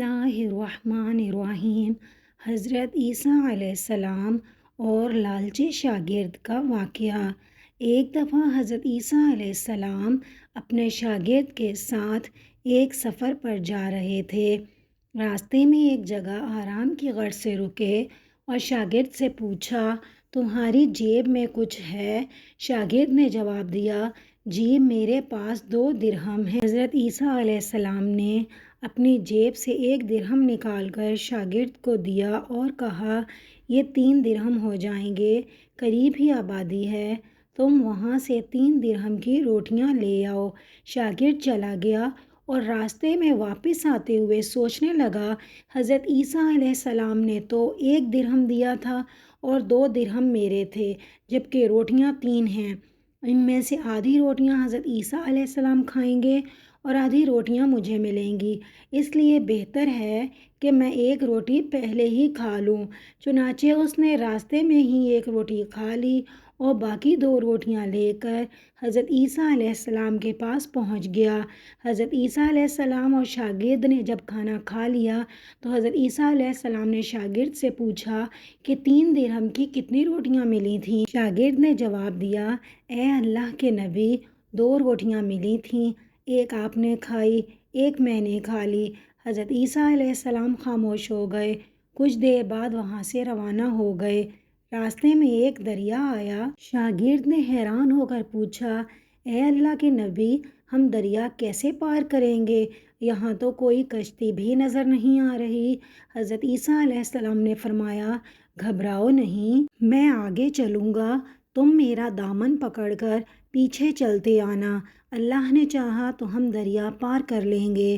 اللہ الرحمن الرحیم۔ حضرت عیسیٰ علیہ السلام اور لالچی شاگرد کا واقعہ۔ ایک دفعہ حضرت عیسیٰ علیہ السلام اپنے شاگرد کے ساتھ ایک سفر پر جا رہے تھے۔ راستے میں ایک جگہ آرام کی غرض سے رکے اور شاگرد سے پوچھا، تمہاری جیب میں کچھ ہے؟ شاگرد نے جواب دیا، جی میرے پاس 2 درہم ہیں۔ حضرت عیسیٰ علیہ السلام نے اپنی جیب سے 1 درہم نکال کر شاگرد کو دیا اور کہا، یہ 3 درہم ہو جائیں گے، قریب ہی آبادی ہے، تم وہاں سے 3 درہم کی روٹیاں لے آؤ۔ شاگرد چلا گیا اور راستے میں واپس آتے ہوئے سوچنے لگا، حضرت عیسیٰ علیہ السلام نے تو 1 درہم دیا تھا اور 2 درہم میرے تھے، جبکہ روٹیاں 3 ہیں۔ ان میں سے آدھی روٹیاں حضرت عیسیٰ علیہ السلام کھائیں گے اور آدھی روٹیاں مجھے ملیں گی، اس لیے بہتر ہے کہ میں 1 روٹی پہلے ہی کھا لوں۔ چنانچہ اس نے راستے میں ہی 1 روٹی کھا لی اور باقی 2 روٹیاں لے کر حضرت عیسیٰ علیہ السلام کے پاس پہنچ گیا۔ حضرت عیسیٰ علیہ السلام اور شاگرد نے جب کھانا کھا لیا تو حضرت عیسیٰ علیہ السلام نے شاگرد سے پوچھا کہ 3 درہم کی کتنی روٹیاں ملی تھیں؟ شاگرد نے جواب دیا، اے اللہ کے نبی، 2 روٹیاں ملی تھیں، 1 آپ نے کھائی، 1 میں نے کھا لی۔ حضرت عیسیٰ علیہ السلام خاموش ہو گئے، کچھ دیر بعد وہاں سے روانہ ہو گئے۔ راستے میں ایک دریا آیا۔ شاگرد نے حیران ہو کر پوچھا، اے اللہ کے نبی، ہم دریا کیسے پار کریں گے؟ یہاں تو کوئی کشتی بھی نظر نہیں آ رہی۔ حضرت عیسیٰ علیہ السلام نے فرمایا، گھبراؤ نہیں، میں آگے چلوں گا، تم میرا دامن پکڑ کر پیچھے چلتے آنا، اللہ نے چاہا تو ہم دریا پار کر لیں گے۔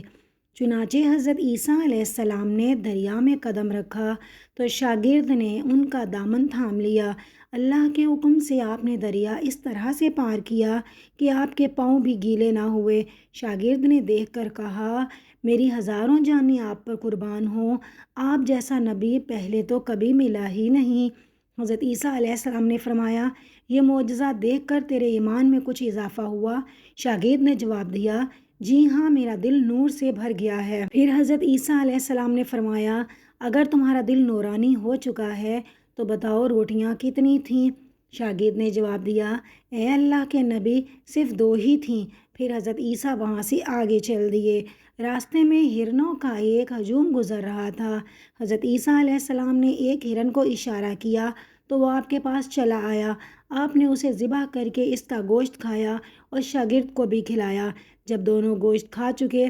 چنانچہ حضرت عیسیٰ علیہ السلام نے دریا میں قدم رکھا تو شاگرد نے ان کا دامن تھام لیا۔ اللہ کے حکم سے آپ نے دریا اس طرح سے پار کیا کہ آپ کے پاؤں بھی گیلے نہ ہوئے۔ شاگرد نے دیکھ کر کہا، میری ہزاروں جانیں آپ پر قربان ہوں، آپ جیسا نبی پہلے تو کبھی ملا ہی نہیں۔ حضرت عیسیٰ علیہ السلام نے فرمایا، یہ معجزہ دیکھ کر تیرے ایمان میں کچھ اضافہ ہوا؟ شاگرد نے جواب دیا، جی ہاں، میرا دل نور سے بھر گیا ہے۔ پھر حضرت عیسیٰ علیہ السلام نے فرمایا، اگر تمہارا دل نورانی ہو چکا ہے تو بتاؤ روٹیاں کتنی تھیں؟ شاگرد نے جواب دیا، اے اللہ کے نبی، صرف 2 ہی تھیں۔ پھر حضرت عیسیٰ وہاں سے آگے چل دیے۔ راستے میں ہرنوں کا ایک ہجوم گزر رہا تھا۔ حضرت عیسیٰ علیہ السلام نے ایک ہرن کو اشارہ کیا تو وہ آپ کے پاس چلا آیا۔ آپ نے اسے ذبح کر کے اس کا گوشت کھایا اور شاگرد کو بھی کھلایا۔ جب دونوں گوشت کھا چکے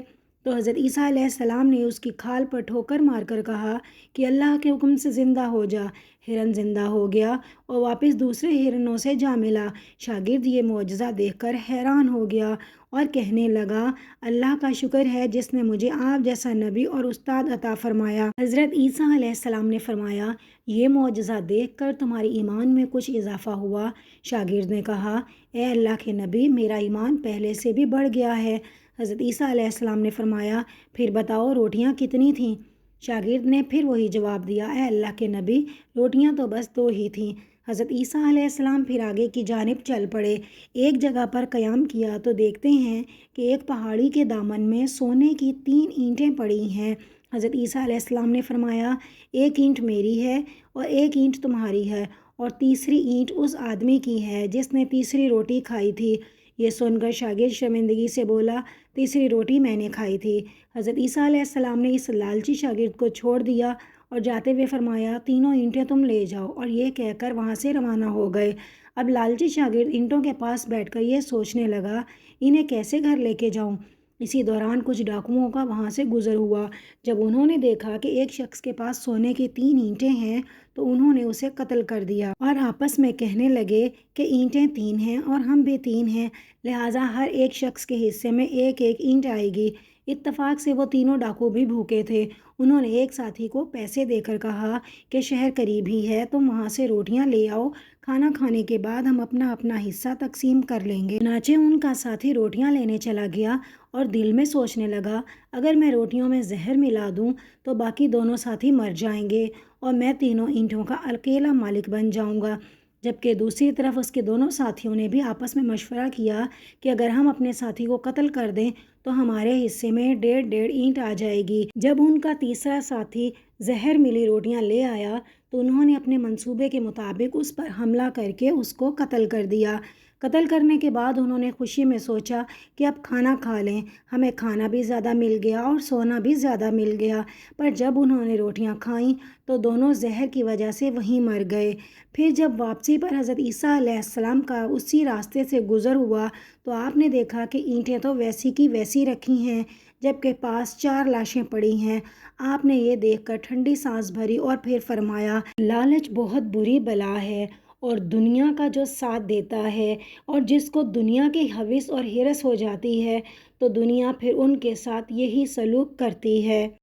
تو حضرت عیسیٰ علیہ السلام نے اس کی کھال پر ٹھوکر مار کر کہا کہ اللہ کے حکم سے زندہ ہو جا۔ ہرن زندہ ہو گیا اور واپس دوسرے ہرنوں سے جا ملا۔ شاگرد یہ معجزہ دیکھ کر حیران ہو گیا اور کہنے لگا، اللہ کا شکر ہے جس نے مجھے آپ جیسا نبی اور استاد عطا فرمایا۔ حضرت عیسیٰ علیہ السلام نے فرمایا، یہ معجزہ دیکھ کر تمہارے ایمان میں کچھ اضافہ ہوا؟ شاگرد نے کہا، اے اللہ کے نبی، میرا ایمان پہلے سے بھی بڑھ گیا ہے۔ حضرت عیسیٰ علیہ السلام نے فرمایا، پھر بتاؤ روٹیاں کتنی تھیں؟ شاگرد نے پھر وہی جواب دیا، اے اللہ کے نبی، روٹیاں تو بس 2 ہی تھیں۔ حضرت عیسیٰ علیہ السلام پھر آگے کی جانب چل پڑے۔ ایک جگہ پر قیام کیا تو دیکھتے ہیں کہ ایک پہاڑی کے دامن میں سونے کی 3 اینٹیں پڑی ہیں۔ حضرت عیسیٰ علیہ السلام نے فرمایا، 1 اینٹ میری ہے اور 1 اینٹ تمہاری ہے اور تیسری اینٹ اس آدمی کی ہے جس نے تیسری روٹی کھائی تھی۔ یہ سن کر شاگرد شرمندگی سے بولا، تیسری روٹی میں نے کھائی تھی۔ حضرت عیسیٰ علیہ السلام نے اس لالچی شاگرد کو چھوڑ دیا اور جاتے ہوئے فرمایا، تینوں اینٹیں تم لے جاؤ، اور یہ کہہ کر وہاں سے روانہ ہو گئے۔ اب لالچی شاگرد اینٹوں کے پاس بیٹھ کر یہ سوچنے لگا، انہیں کیسے گھر لے کے جاؤں؟ اسی دوران کچھ ڈاکوؤں کا وہاں سے گزر ہوا۔ جب انہوں نے دیکھا کہ ایک شخص کے پاس سونے کی 3 اینٹیں ہیں تو انہوں نے اسے قتل کر دیا اور آپس میں کہنے لگے کہ اینٹیں 3 ہیں اور ہم بھی 3 ہیں، لہٰذا ہر ایک شخص کے حصے میں 1 اینٹ آئے گی۔ اتفاق سے وہ تینوں ڈاکو بھی بھوکے تھے۔ انہوں نے ایک ساتھی کو پیسے دے کر کہا کہ شہر قریب ہی ہے، تم وہاں سے روٹیاں لے آؤ، کھانا کھانے کے بعد ہم اپنا اپنا حصہ تقسیم کر لیں گے۔ چنانچہ ان کا ساتھی روٹیاں لینے چلا گیا اور دل میں سوچنے لگا، اگر میں روٹیوں میں زہر ملا دوں تو باقی دونوں ساتھی مر جائیں گے اور میں تینوں اینٹوں کا اکیلا مالک بن جاؤں گا۔ جبکہ دوسری طرف اس کے دونوں ساتھیوں نے بھی آپس میں مشورہ کیا کہ اگر ہم اپنے ساتھی کو قتل کر دیں تو ہمارے حصے میں 1.5 اینٹ آ جائے گی۔ جب ان کا تیسرا ساتھی زہر ملی روٹیاں لے آیا تو انہوں نے اپنے منصوبے کے مطابق اس پر حملہ کر کے اس کو قتل کر دیا۔ قتل کرنے کے بعد انہوں نے خوشی میں سوچا کہ اب کھانا کھا لیں، ہمیں کھانا بھی زیادہ مل گیا اور سونا بھی زیادہ مل گیا۔ پر جب انہوں نے روٹیاں کھائیں تو دونوں زہر کی وجہ سے وہیں مر گئے۔ پھر جب واپسی پر حضرت عیسیٰ علیہ السلام کا اسی راستے سے گزر ہوا تو آپ نے دیکھا کہ اینٹیں تو ویسی کی ویسی رکھی ہیں جبکہ پاس 4 لاشیں پڑی ہیں۔ آپ نے یہ دیکھ کر ٹھنڈی سانس بھری اور پھر فرمایا، لالچ بہت بری بلا ہے اور دنیا کا جو ساتھ دیتا ہے اور جس کو دنیا کی ہوس اور ہرس ہو جاتی ہے تو دنیا پھر ان کے ساتھ یہی سلوک کرتی ہے۔